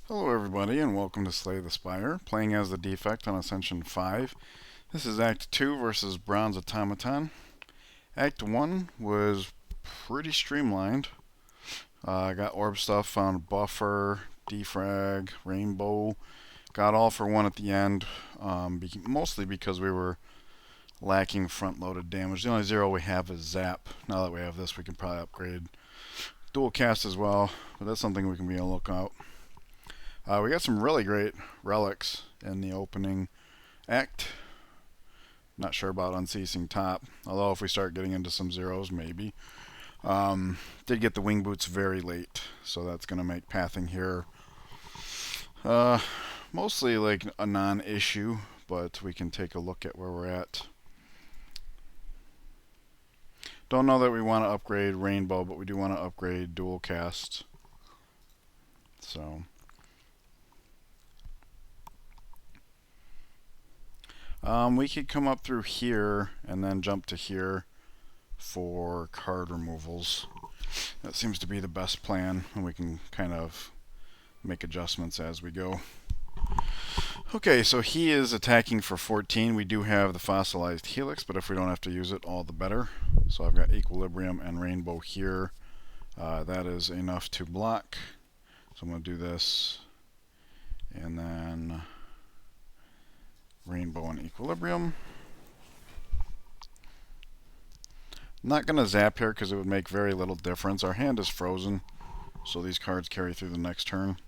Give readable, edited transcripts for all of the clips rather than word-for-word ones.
Hello everybody and welcome to Slay the Spire, playing as the Defect on Ascension 5. This is Act 2 versus Bronze Automaton. Act 1 was pretty streamlined. I got orb stuff, found buffer, defrag, rainbow, got all for one at the end, mostly because we were lacking front-loaded damage. The only zero we have is zap. Now that we have this, we can probably upgrade dual cast as well, but that's something we can be on the lookout. We got some really great relics in the opening act. Not sure about Unceasing Top, although if we start getting into some zeros, maybe. Did get the wing boots very late, so that's going to make pathing here mostly like a non-issue, but we can take a look at where we're at. Don't know that we want to upgrade Rainbow, but we do want to upgrade Dual Cast. So we could come up through here and then jump to here for card removals. That seems to be the best plan, and we can kind of make adjustments as we go. Okay, so he is attacking for 14. We do have the fossilized helix, but if we don't have to use it, all the better. So I've got equilibrium and rainbow here. That is enough to block. So I'm going to do this, and then rainbow and equilibrium. I'm not going to zap here because it would make very little difference. Our hand is frozen, so these cards carry through the next turn.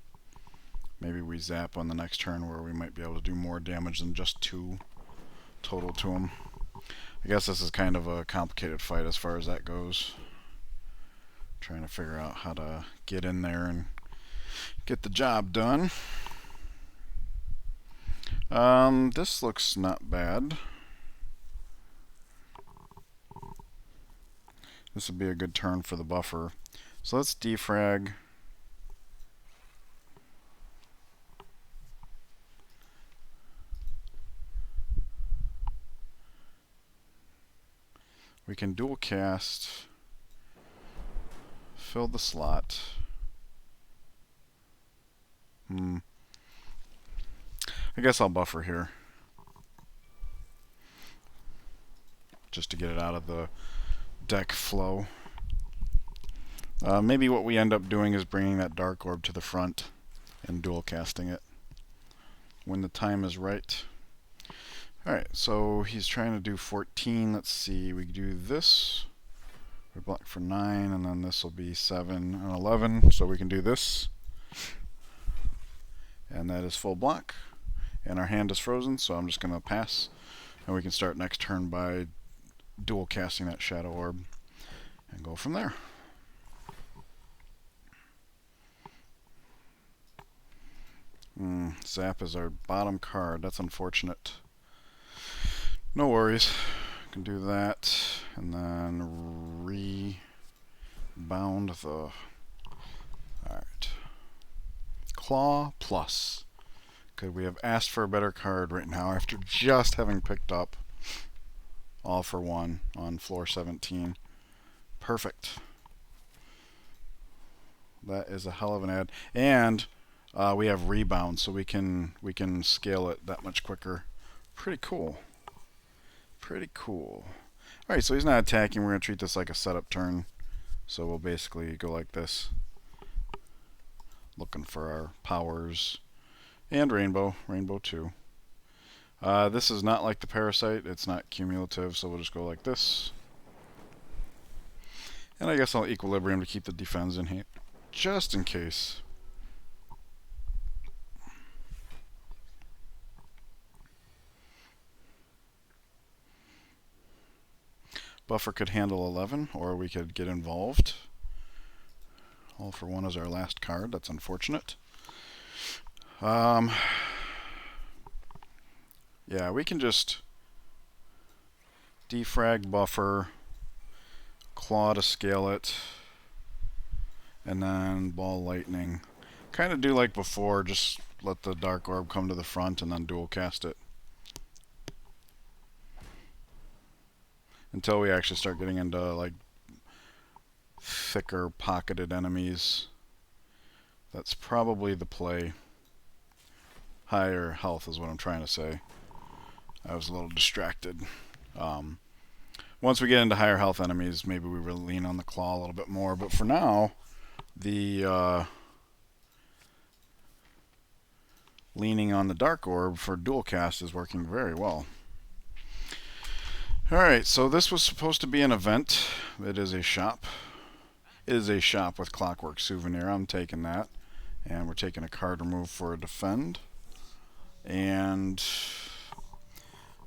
Maybe we zap on the next turn where we might be able to do more damage than just 2 total to them. I guess this is kind of a complicated fight as far as that goes. Trying to figure out how to get in there and get the job done. This looks not bad. This would be a good turn for the buffer. So let's defrag. We can dual cast, fill the slot. I guess I'll buffer here, just to get it out of the deck flow. Maybe what we end up doing is bringing that dark orb to the front and dual casting it when the time is right. Alright, so he's trying to do 14. Let's see, we do this. We block for 9, and then this will be 7 and 11, so we can do this. And that is full block. And our hand is frozen, so I'm just going to pass. And we can start next turn by dual casting that shadow orb and go from there. Zap is our bottom card. That's unfortunate. No worries. Can do that, and then rebound the. Alright. Claw plus. Good, we have asked for a better card right now after just having picked up all for one on floor 17. Perfect. That is a hell of an ad. And we have rebound, so we can scale it that much quicker. Pretty cool. Pretty cool. Alright, so he's not attacking. We're going to treat this like a setup turn. So we'll basically go like this. Looking for our powers. And rainbow. Rainbow 2. This is not like the parasite. It's not cumulative, so we'll just go like this. And I guess I'll equilibrium to keep the defense in here, just in case. Buffer could handle 11, or we could get involved. All for one is our last card. That's unfortunate. Yeah, we can just defrag buffer, claw to scale it, and then ball lightning. Kind of do like before, just let the dark orb come to the front and then dual cast it. Until we actually start getting into like thicker pocketed enemies. That's probably the play. higher health is what I'm trying to say. I was a little distracted. Once we get into higher health enemies, maybe we really lean on the claw a little bit more. But for now, the leaning on the Dark Orb for dual cast is working very well. Alright, so this was supposed to be an event. It is a shop. It is a shop with Clockwork Souvenir. I'm taking that. And we're taking a card remove for a defend. And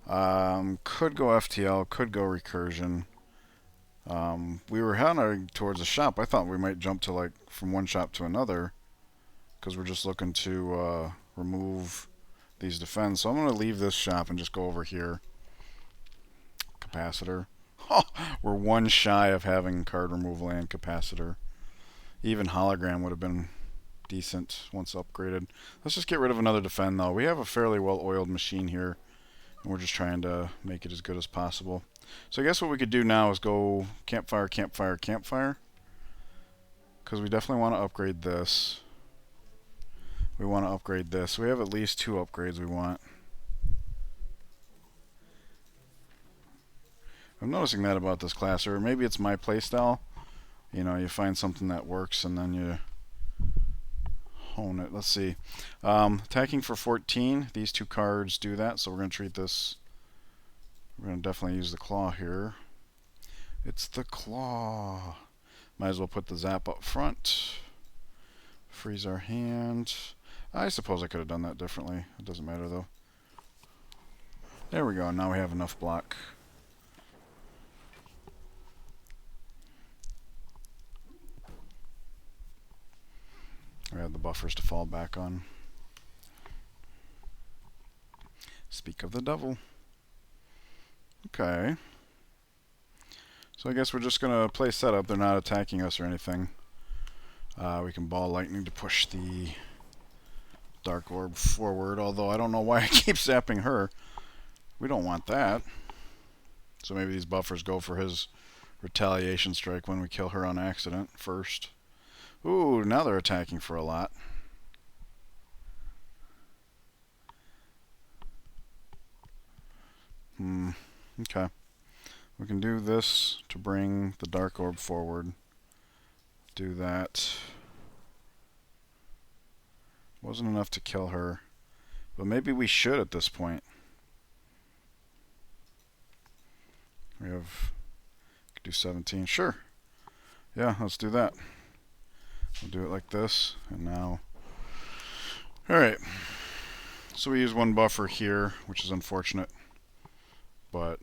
could go FTL, could go recursion. We were heading towards the shop. I thought we might jump to like from one shop to another, because we're just looking to remove these defends. So I'm going to leave this shop and just go over here. Capacitor. We're one shy of having card removal and capacitor. Even hologram would have been decent once upgraded. Let's just get rid of another defend though. We have a fairly well-oiled machine here, and we're just trying to make it as good as possible. So I guess what we could do now is go campfire, campfire, campfire, because we definitely want to upgrade this. We want to upgrade this. We have at least 2 upgrades we want. I'm noticing that about this class, or maybe it's my playstyle. You know, you find something that works and then you hone it. Let's see. Attacking for 14. These 2 cards do that, so we're going to treat this. We're going to definitely use the claw here. It's the claw. Might as well put the zap up front. Freeze our hand. I suppose I could have done that differently. It doesn't matter though. There we go. Now we have enough block. We have the buffers to fall back on. Speak of the devil. Okay. So I guess we're just going to play setup. They're not attacking us or anything. We can ball lightning to push the Dark Orb forward, although I don't know why I keep zapping her. We don't want that. So maybe these buffers go for his retaliation strike when we kill her on accident first. Ooh, now they're attacking for a lot. Okay. We can do this to bring the Dark Orb forward. Do that. Wasn't enough to kill her. But maybe we should at this point. We have... Could do 17. Sure. Yeah, let's do that. We'll do it like this, and now... Alright. So we use 1 buffer here, which is unfortunate. But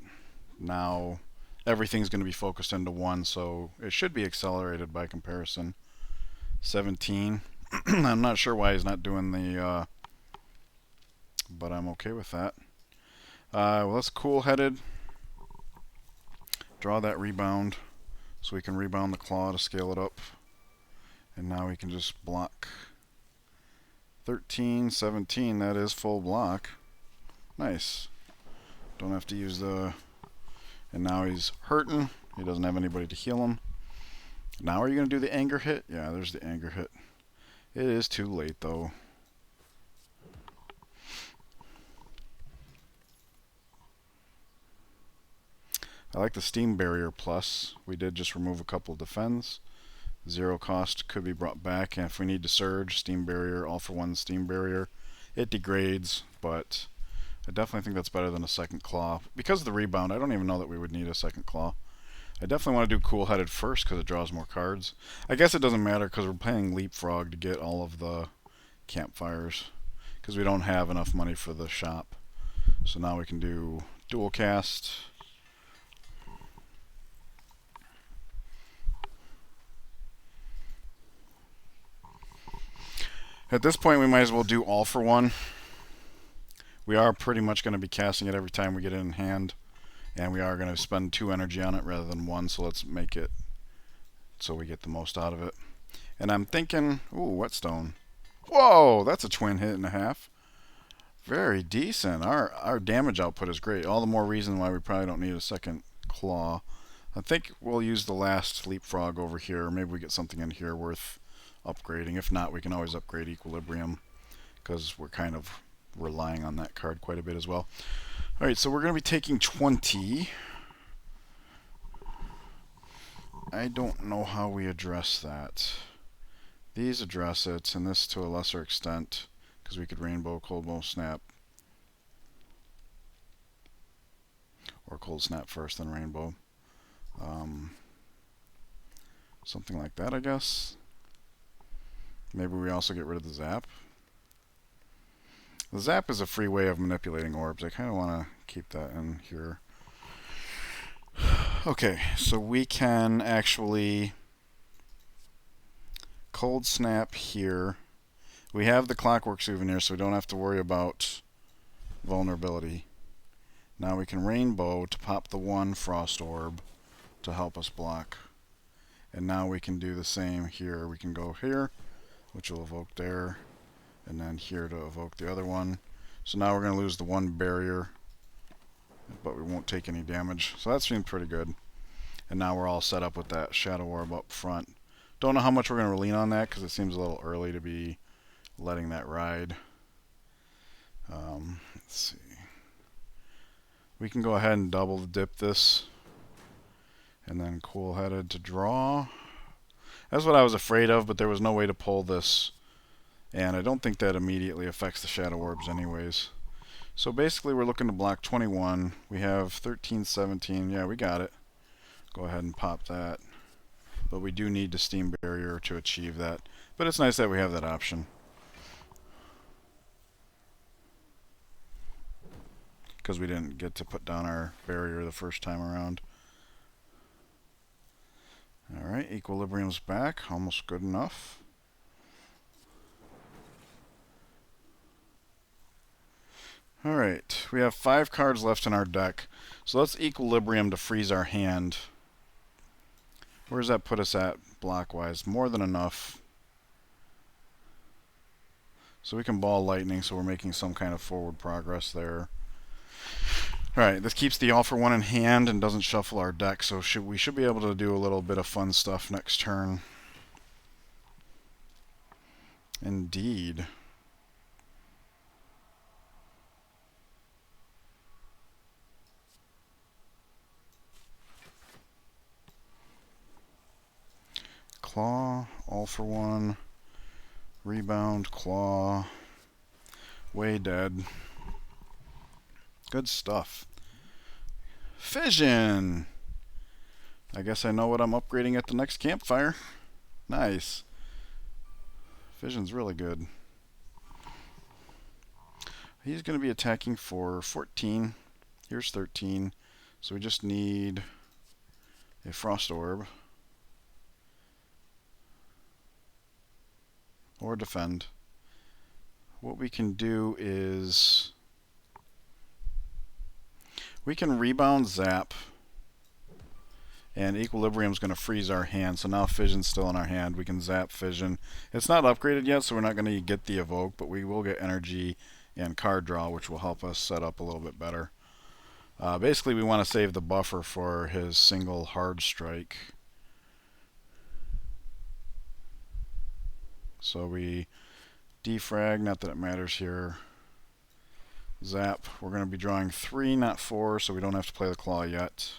now everything's going to be focused into 1, so it should be accelerated by comparison. 17. I'm not sure why he's not doing the... but I'm okay with that. Well, let's cool-headed. Draw that rebound, so we can rebound the claw to scale it up. And now we can just block. 13, 17, that is full block. Nice. Don't have to use the... And now he's hurting. He doesn't have anybody to heal him. Now are you going to do the anger hit? Yeah, there's the anger hit. It is too late, though. I like the Steam Barrier Plus. We did just remove a couple of defends. 0 cost could be brought back, and if we need to surge, Steam Barrier, all for 1 Steam Barrier. It degrades, but I definitely think that's better than a second claw. Because of the rebound, I don't even know that we would need a second claw. I definitely want to do cool-headed first because it draws more cards. I guess it doesn't matter because we're playing Leapfrog to get all of the campfires, because we don't have enough money for the shop. So now we can do dual cast. At this point, we might as well do all for 1. We are pretty much going to be casting it every time we get it in hand, and we are going to spend 2 energy on it rather than 1, so let's make it so we get the most out of it. And I'm thinking, ooh, whetstone. Whoa, that's a twin hit and a half. Very decent. Our damage output is great. All the more reason why we probably don't need a second claw. I think we'll use the last leapfrog over here. Maybe we get something in here worth upgrading. If not, we can always upgrade equilibrium, because we're relying on that card quite a bit as well. Alright, so we're going to be taking 20. I don't know how we address that. These address it, and this to a lesser extent, because we could Rainbow, Cold Bow, Snap. Or Cold Snap first, then Rainbow. Something like that, I guess. Maybe we also get rid of the Zap. The Zap is a free way of manipulating orbs. I kind of want to keep that in here. Okay, so we can actually Cold Snap here. We have the Clockwork Souvenir, so we don't have to worry about vulnerability. Now we can Rainbow to pop the 1 Frost Orb to help us block. And now we can do the same here. We can go here, which will evoke there, and then here to evoke the other one. So now we're going to lose the 1 barrier, but we won't take any damage. So that seems pretty good. And now we're all set up with that Shadow Orb up front. Don't know how much we're going to lean on that because it seems a little early to be letting that ride. Let's see. We can go ahead and double dip this. And then Cool-Headed to draw. That's what I was afraid of, but there was no way to pull this. And I don't think that immediately affects the Shadow Orbs anyways. So basically we're looking to block 21. We have 13, 17. Yeah, we got it. Go ahead and pop that. But we do need the Steam Barrier to achieve that. But it's nice that we have that option. Because we didn't get to put down our barrier the first time around. Alright, Equilibrium's back. Almost good enough. Alright, we have 5 cards left in our deck. So let's Equilibrium to freeze our hand. Where does that put us at block-wise? More than enough. So we can Ball Lightning, so we're making some kind of forward progress there. Alright, this keeps the All-for-One in hand and doesn't shuffle our deck, so we should be able to do a little bit of fun stuff next turn. Indeed. Claw, All-for-One, Rebound, Claw, way dead. Good stuff. Fission! I guess I know what I'm upgrading at the next campfire. Nice. Fission's really good. He's going to be attacking for 14. Here's 13. So we just need a Frost Orb. Or defend. What we can do is we can Rebound Zap, and Equilibrium's going to freeze our hand, so now Fission's still in our hand. We can Zap Fission. It's not upgraded yet, so we're not going to get the Evoke, but we will get energy and card draw, which will help us set up a little bit better. Basically, we want to save the buffer for his single hard strike. So we defrag, not that it matters here. Zap, we're going to be drawing 3, not 4, so we don't have to play the Claw yet.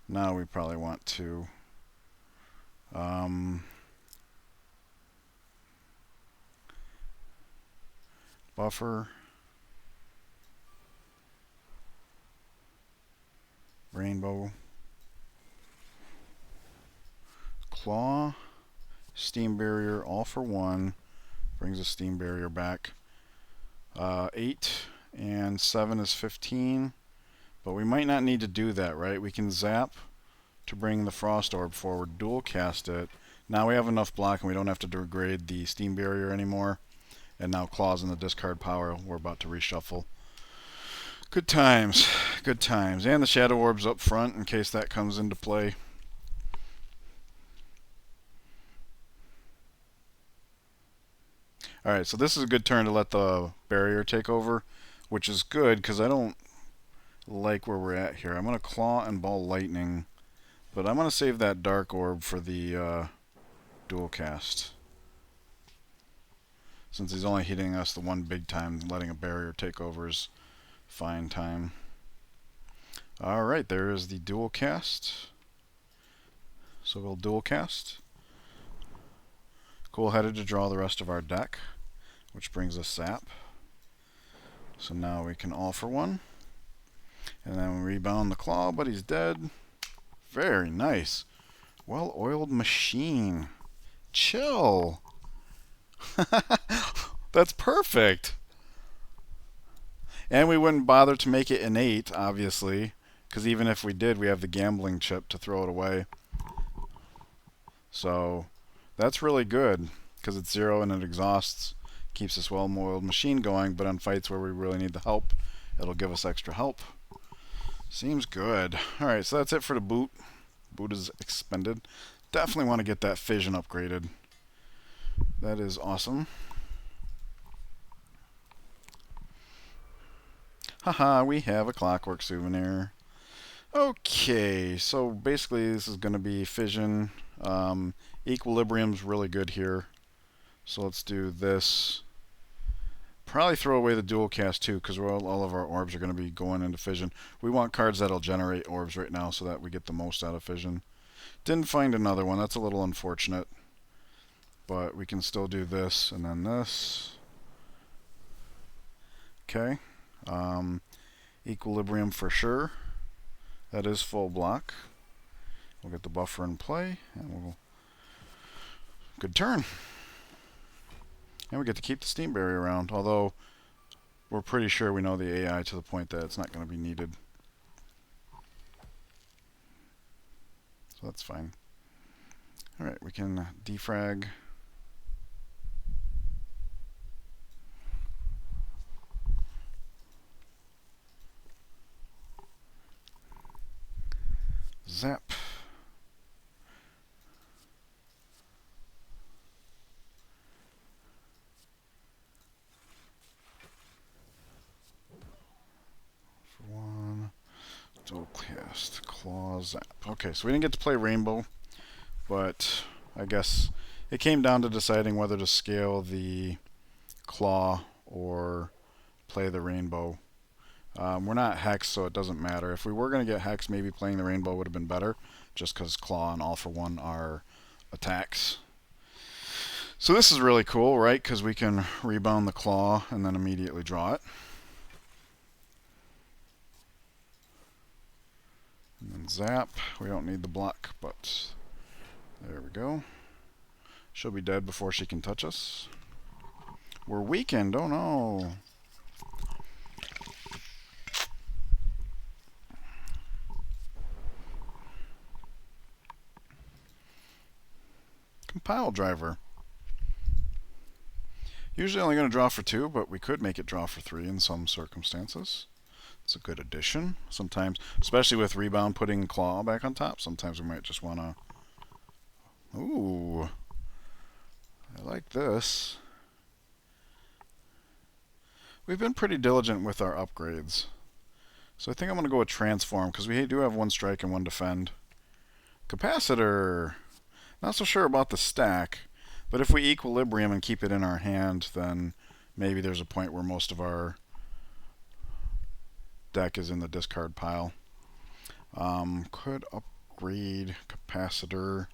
Now we probably want to buffer, Rainbow, Claw, Steam Barrier, All-for-One, brings a Steam Barrier back. 8 and 7 is 15, but we might not need to do that, right? We can Zap to bring the Frost Orb forward, dual cast it. Now we have enough block and we don't have to degrade the Steam Barrier anymore. And now Claw's in the discard power. We're about to reshuffle. Good times, good times. And the Shadow Orb's up front in case that comes into play. Alright, so this is a good turn to let the barrier take over, which is good because I don't like where we're at here. I'm going to Claw and Ball Lightning, but I'm going to save that Dark Orb for the dual cast. Since he's only hitting us the one big time, letting a barrier take over is fine time. Alright, there is the dual cast. So we'll dual cast. Cool-headed to draw the rest of our deck, which brings us Zap. So now we can all for one. And then we rebound the claw, but he's dead. Very nice. Well-oiled machine. Chill. That's perfect. And we wouldn't bother to make it innate, obviously, because even if we did, we have the gambling chip to throw it away. So that's really good, because it's 0 and it exhausts. Keeps this well-oiled machine going, but on fights where we really need the help, it'll give us extra help. Seems good. Alright, so that's it for the boot. Boot is expended. Definitely want to get that fission upgraded. That is awesome. Haha, we have a clockwork souvenir. Okay, so basically this is going to be fission. Equilibrium's really good here. So let's do this. Probably throw away the dual cast too, because all of our orbs are going to be going into fission. We want cards that'll generate orbs right now so that we get the most out of fission. Didn't find another one. That's a little unfortunate. But we can still do this and then this. Okay. Equilibrium for sure. That is full block. We'll get the buffer in play, and we'll... Good turn. And we get to keep the steam barrier around, although we're pretty sure we know the AI to the point that it's not going to be needed. So that's fine. Alright, we can defrag. Zap. For one. Dual cast. Claw zap. Okay, so we didn't get to play Rainbow, but I guess it came down to deciding whether to scale the claw or play the Rainbow. We're not Hex, so it doesn't matter. If we were going to get Hex, maybe playing the Rainbow would have been better, just because Claw and All for One are attacks. So this is really cool, right? Because we can rebound the Claw and then immediately draw it. And then Zap. We don't need the block, but there we go. She'll be dead before she can touch us. We're weakened. Oh no. Compile driver. Usually only going to draw for 2, but we could make it draw for 3 in some circumstances. It's a good addition. Sometimes, especially with rebound, putting claw back on top, sometimes we might just want to... Ooh. I like this. We've been pretty diligent with our upgrades. So I think I'm going to go with transform, because we do have 1 strike and 1 defend. Capacitor. Not so sure about the stack, but if we equilibrium and keep it in our hand, then maybe there's a point where most of our deck is in the discard pile. Could upgrade capacitor.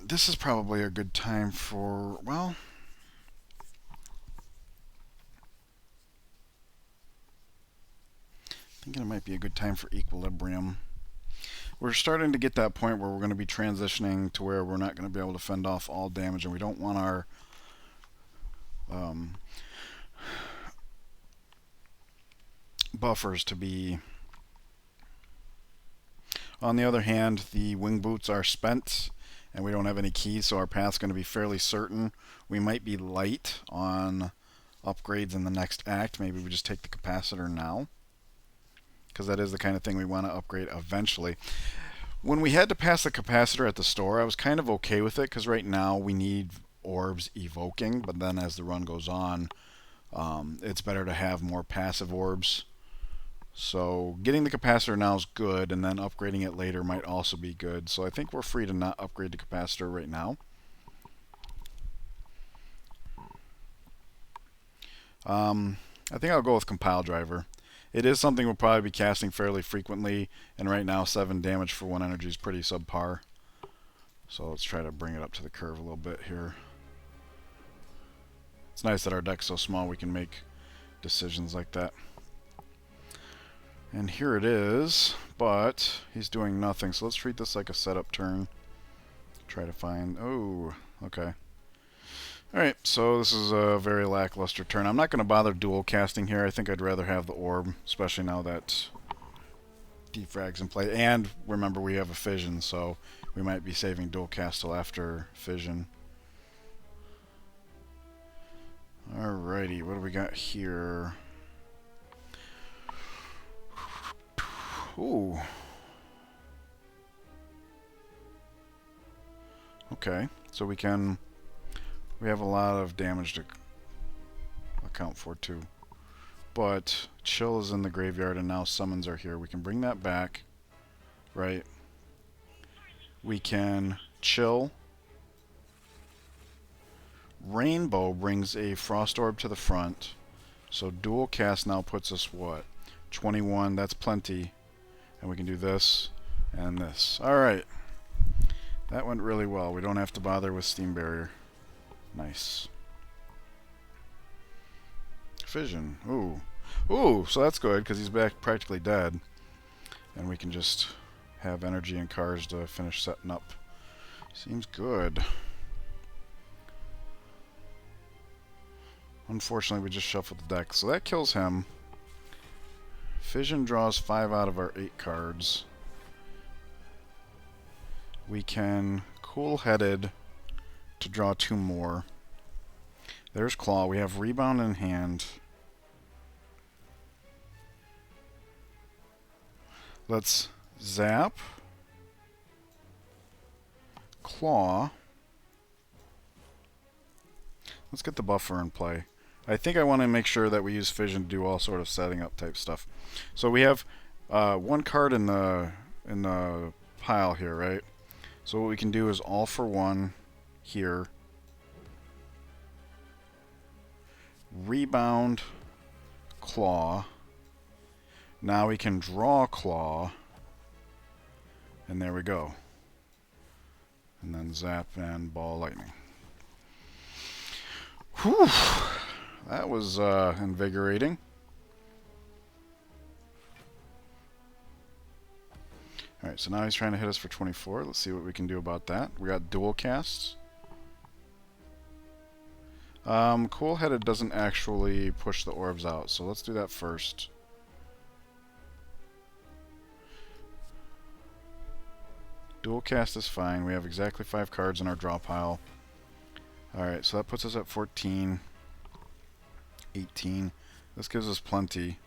This is probably a good time for, well... Thinking it might be a good time for equilibrium. We're starting to get that point where we're going to be transitioning to where we're not going to be able to fend off all damage, and we don't want our buffers to be... On the other hand, the wing boots are spent, and we don't have any keys, so our path's going to be fairly certain. We might be light on upgrades in the next act. Maybe we just take the capacitor now, because that is the kind of thing we want to upgrade eventually. When we had to pass the capacitor at the store, I was kind of okay with it, because right now we need orbs evoking, but then as the run goes on, it's better to have more passive orbs. So getting the capacitor now is good, and then upgrading it later might also be good. So I think we're free to not upgrade the capacitor right now. I think I'll go with Compile Driver. It is something we'll probably be casting fairly frequently, and right now 7 damage for 1 energy is pretty subpar. So let's try to bring it up to the curve a little bit here. It's nice that our deck's so small we can make decisions like that. And here it is, but he's doing nothing, so let's treat this like a setup turn. Try to find... oh, okay. Alright, so this is a very lackluster turn. I'm not going to bother dual casting here. I think I'd rather have the orb, especially now that Defrag's in play. And remember, we have a fission, so we might be saving dual cast till after fission. Alrighty, what do we got here? Ooh. Okay, so we have a lot of damage to account for too. But Chill is in the graveyard and now summons are here. We can bring that back, right? We can Chill. Rainbow brings a Frost Orb to the front. So dual cast now puts us what? 21, that's plenty. And we can do this and this. Alright. That went really well. We don't have to bother with Steam Barrier. Nice. Fission. Ooh. Ooh, so that's good because he's back practically dead. And we can just have energy and cars to finish setting up. Seems good. Unfortunately, we just shuffled the deck, so that kills him. Fission draws 5 out of our 8 cards. We can Cool-Headed to draw 2 more. There's Claw. We have Rebound in hand. Let's Zap. Claw. Let's get the buffer in play. I think I want to make sure that we use Fission to do all sort of setting up type stuff. So we have 1 card in the pile here, right? So what we can do is all for 1 here. Rebound Claw. Now we can draw Claw. And there we go. And then Zap and Ball Lightning. Whew. That was invigorating. Alright, so now he's trying to hit us for 24. Let's see what we can do about that. We got dual casts. Cool-Headed doesn't actually push the orbs out, so let's do that first. Dual cast is fine. We have exactly 5 cards in our draw pile. Alright, so that puts us at 14. 18. This gives us plenty.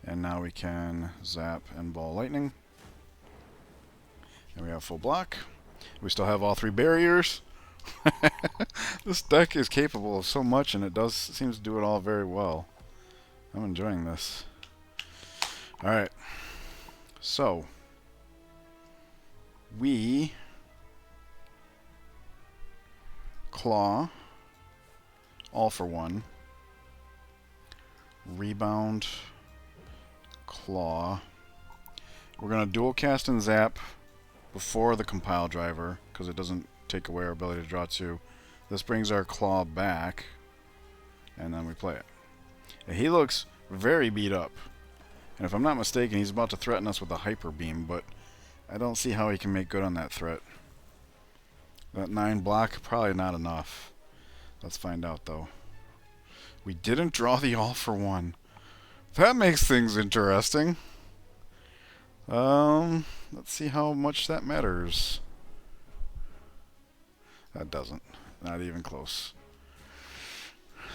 And now we can Zap and Ball Lightning. And we have full block. We still have all 3 barriers. This deck is capable of so much, and it seems to do it all very well. I'm enjoying this. Alright. So, we Claw, all for 1. Rebound, Claw. We're going to dual cast and Zap before the Compile Driver, because it doesn't take away our ability to draw 2. This brings our Claw back, and then we play it. And he looks very beat up. And if I'm not mistaken, he's about to threaten us with a Hyper Beam, but I don't see how he can make good on that threat. That 9 block, probably not enough. Let's find out, though. We didn't draw the all for 1. That makes things interesting. Let's see how much that matters. That doesn't. Not even close.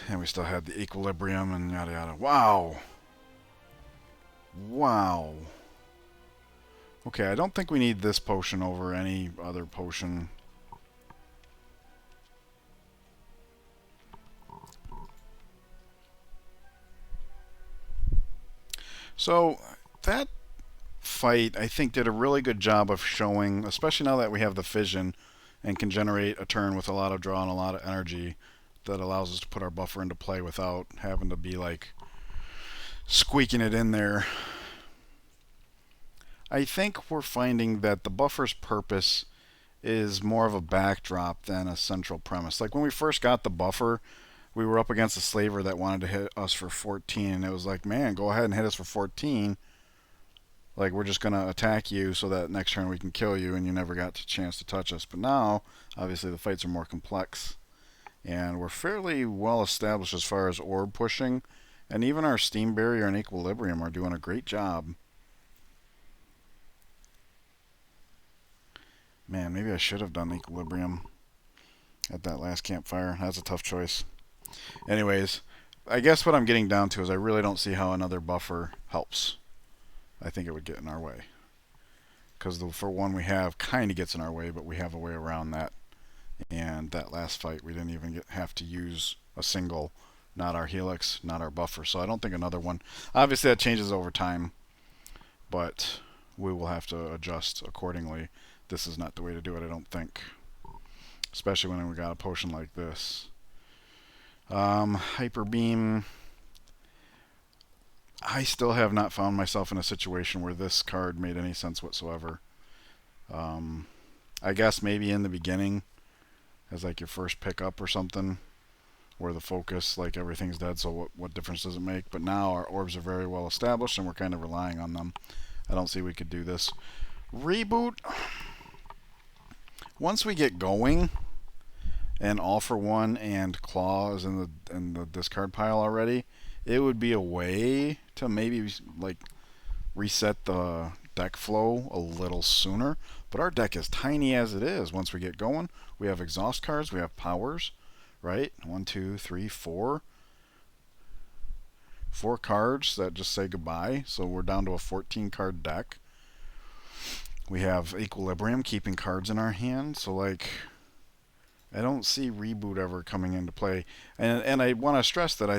And we still had the equilibrium and yada yada. Wow. Wow. Okay, I don't think we need this potion over any other potion. So, that fight, I think, did a really good job of showing, especially now that we have the fission and can generate a turn with a lot of draw and a lot of energy, that allows us to put our buffer into play without having to be like squeaking it in there. I think we're finding that the buffer's purpose is more of a backdrop than a central premise. Like when we first got the buffer, we were up against a slaver that wanted to hit us for 14, and it was like, man, go ahead and hit us for 14. Like, we're just going to attack you so that next turn we can kill you and you never got a chance to touch us. But now, obviously, the fights are more complex. And we're fairly well established as far as orb pushing. And even our Steam Barrier and Equilibrium are doing a great job. Man, maybe I should have done Equilibrium at that last campfire. That's a tough choice. Anyways, I guess what I'm getting down to is I really don't see how another buffer helps. I think it would get in our way. Because the for one we have kind of gets in our way, but we have a way around that. And that last fight, we didn't even have to use a single, not our helix, not our buffer. So I don't think another one. Obviously that changes over time, but we will have to adjust accordingly. This is not the way to do it, I don't think. Especially when we got a potion like this. Hyper Beam. I still have not found myself in a situation where this card made any sense whatsoever. I guess maybe in the beginning, as like your first pickup or something, where the focus, like everything's dead, so what difference does it make? But now our orbs are very well established and we're kind of relying on them. I don't see we could do this. Reboot. Once we get going, and All for One and Claw is in the discard pile already, it would be a way to maybe like reset the deck flow a little sooner. But our deck is tiny as it is. Once we get going, we have exhaust cards, we have powers, right? 1, 2, 3, 4. 4 cards that just say goodbye. So we're down to a 14 card deck. We have Equilibrium, keeping cards in our hand. So like, I don't see Reboot ever coming into play. And I want to stress that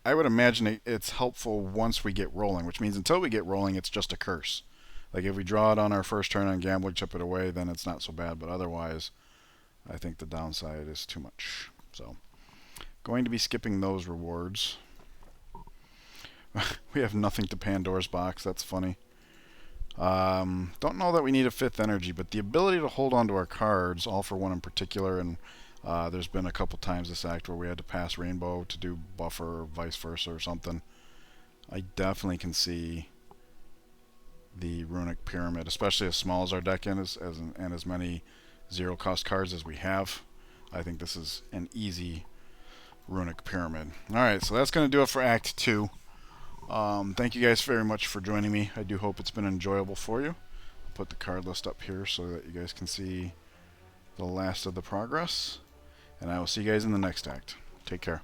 I would imagine it's helpful once we get rolling, which means until we get rolling, it's just a curse. Like if we draw it on our first turn and Gambling Chip it away, then it's not so bad. But otherwise, I think the downside is too much. So, going to be skipping those rewards. We have nothing to Pandora's Box. That's funny. Don't know that we need a 5th energy, but the ability to hold on to our cards, All for One in particular, and there's been a couple times this act where we had to pass Rainbow to do buffer or vice versa or something. I definitely can see the Runic Pyramid, especially as small as our deck is, and as many 0-cost cards as we have. I think this is an easy Runic Pyramid. Alright, so that's going to do it for Act 2. Thank you guys very much for joining me. I do hope it's been enjoyable for you. I'll put the card list up here so that you guys can see the last of the progress. And I will see you guys in the next act. Take care.